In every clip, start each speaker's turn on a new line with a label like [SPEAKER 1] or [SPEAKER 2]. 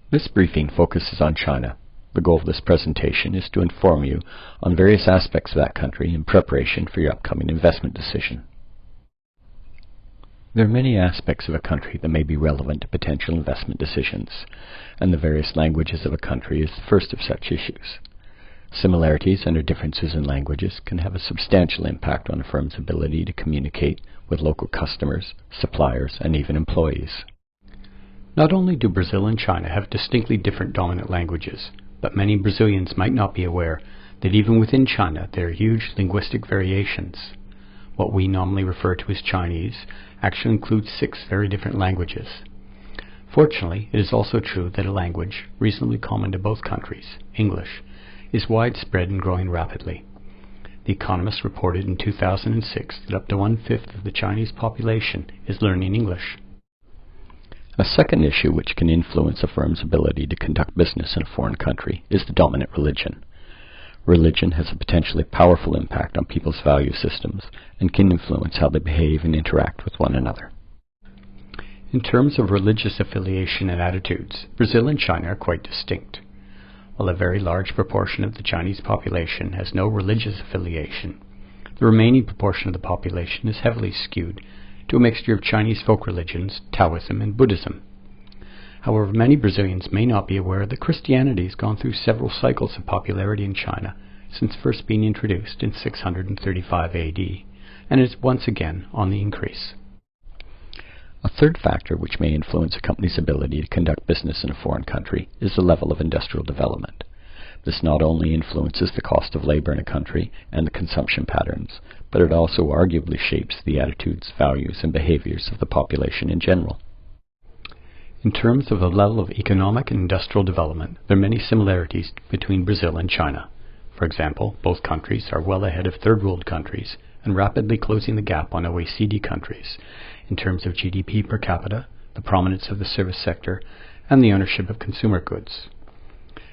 [SPEAKER 1] This briefing focuses on China. The goal of this presentation is to inform you on various aspects of that country in preparation for your upcoming investment decision. There are many aspects of a country that may be relevant to potential investment decisions, and the various languages of a country is the first of such issues. Similarities and/or differences in languages can have a substantial impact on a firm's ability to communicate with local customers, suppliers, and even employees. Not only do Brazil and China have distinctly different dominant languages, but many Brazilians might not be aware that even within China there are huge linguistic variations. What we normally refer to as Chinese actually includes 6 very different languages. Fortunately, it is also true that a language, reasonably common to both countries, English, is widespread and growing rapidly. The Economist reported in 2006 that up to 1/5 of the Chinese population is learning English. A second issue which can influence a firm's ability to conduct business in a foreign country is the dominant religion. Religion has a potentially powerful impact on people's value systems and can influence how they behave and interact with one another. In terms of religious affiliation and attitudes, Brazil and China are quite distinct. While a very large proportion of the Chinese population has no religious affiliation, the remaining proportion of the population is heavily skewed to a mixture of Chinese folk religions, Taoism, and Buddhism. However, many Brazilians may not be aware that Christianity has gone through several cycles of popularity in China since first being introduced in 635 AD, and is once again on the increase. A third factor which may influence a company's ability to conduct business in a foreign country is the level of industrial development. This not only influences the cost of labor in a country and the consumption patterns, but it also arguably shapes the attitudes, values, and behaviors of the population in general. In terms of the level of economic and industrial development, there are many similarities between Brazil and China. For example, both countries are well ahead of third world countries and rapidly closing the gap on OECD countries in terms of GDP per capita, the prominence of the service sector, and the ownership of consumer goods.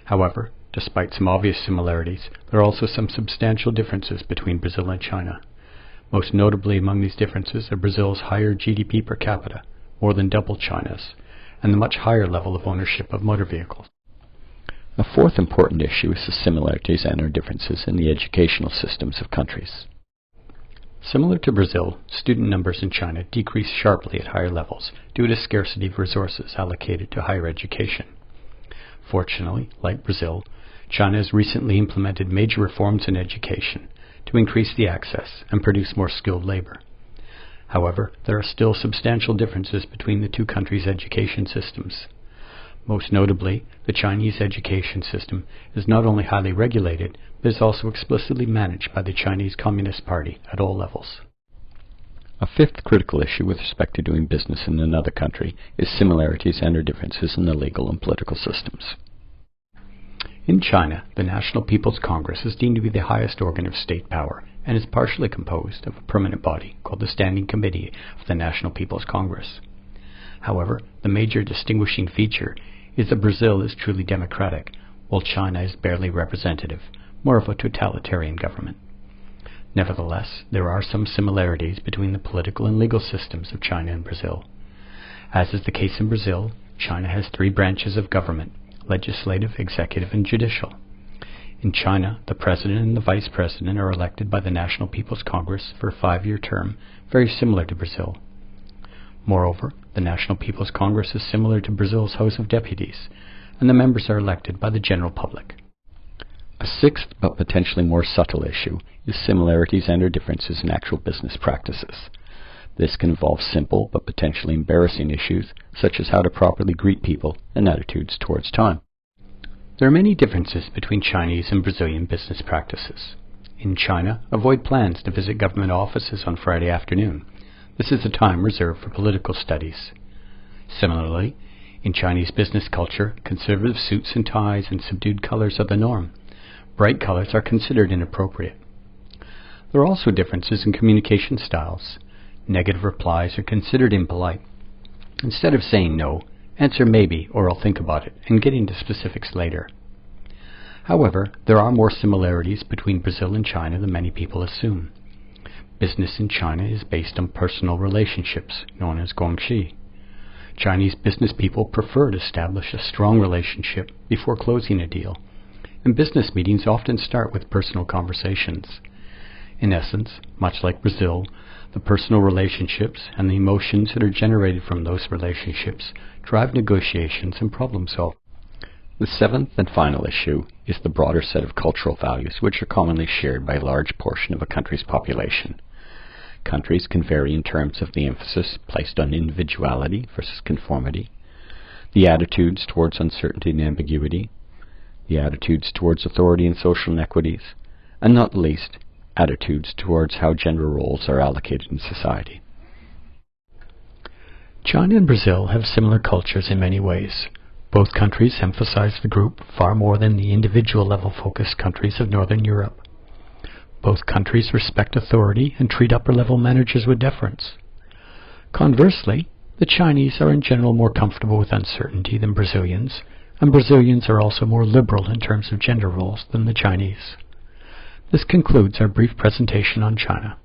[SPEAKER 1] However, despite some obvious similarities, there are also some substantial differences between Brazil and China. Most notably among these differences are Brazil's higher GDP per capita, more than double China's, and the much higher level of ownership of motor vehicles. A fourth important issue is the similarities and/or differences in the educational systems of countries. Similar to Brazil, student numbers in China decrease sharply at higher levels due to scarcity of resources allocated to higher education. Fortunately, like Brazil, China has recently implemented major reforms in education to increase the access and produce more skilled labor. However, there are still substantial differences between the two countries' education systems. Most notably, the Chinese education system is not only highly regulated, but is also explicitly managed by the Chinese Communist Party at all levels. A fifth critical issue with respect to doing business in another country is similarities and/or differences in the legal and political systems. In China, the National People's Congress is deemed to be the highest organ of state power and is partially composed of a permanent body called the Standing Committee of the National People's Congress. However, the major distinguishing feature is that Brazil is truly democratic, while China is barely representative, more of a totalitarian government. Nevertheless, there are some similarities between the political and legal systems of China and Brazil. As is the case in Brazil, China has 3 branches of government: legislative, executive, and judicial. In China, the president and the vice president are elected by the National People's Congress for a 5-year term, very similar to Brazil. Moreover, the National People's Congress is similar to Brazil's House of Deputies, and the members are elected by the general public. A sixth, but potentially more subtle issue, is similarities and/or differences in actual business practices. This can involve simple but potentially embarrassing issues, such as how to properly greet people and attitudes towards time. There are many differences between Chinese and Brazilian business practices. In China, avoid plans to visit government offices on Friday afternoon. This is a time reserved for political studies. Similarly, in Chinese business culture, conservative suits and ties and subdued colors are the norm. Bright colors are considered inappropriate. There are also differences in communication styles. Negative replies are considered impolite. Instead of saying no, answer maybe or I'll think about it and get into specifics later. However, there are more similarities between Brazil and China than many people assume. Business in China is based on personal relationships, known as guangxi.
[SPEAKER 2] Chinese business people prefer to establish a strong relationship before closing a deal, and business meetings often start with personal conversations. In essence, much like Brazil, the personal relationships and the emotions that are generated from those relationships drive negotiations and problem solving.
[SPEAKER 1] The seventh and final issue is the broader set of cultural values which are commonly shared by a large portion of a country's population. Countries can vary in terms of the emphasis placed on individuality versus conformity, the attitudes towards uncertainty and ambiguity, the attitudes towards authority and social inequities, and not least, attitudes towards how gender roles are allocated in society.
[SPEAKER 2] China and Brazil have similar cultures in many ways. Both countries emphasize the group far more than the individual level focused countries of Northern Europe. Both countries respect authority and treat upper level managers with deference. Conversely, the Chinese are in general more comfortable with uncertainty than Brazilians, and Brazilians are also more liberal in terms of gender roles than the Chinese. This concludes our brief presentation on China.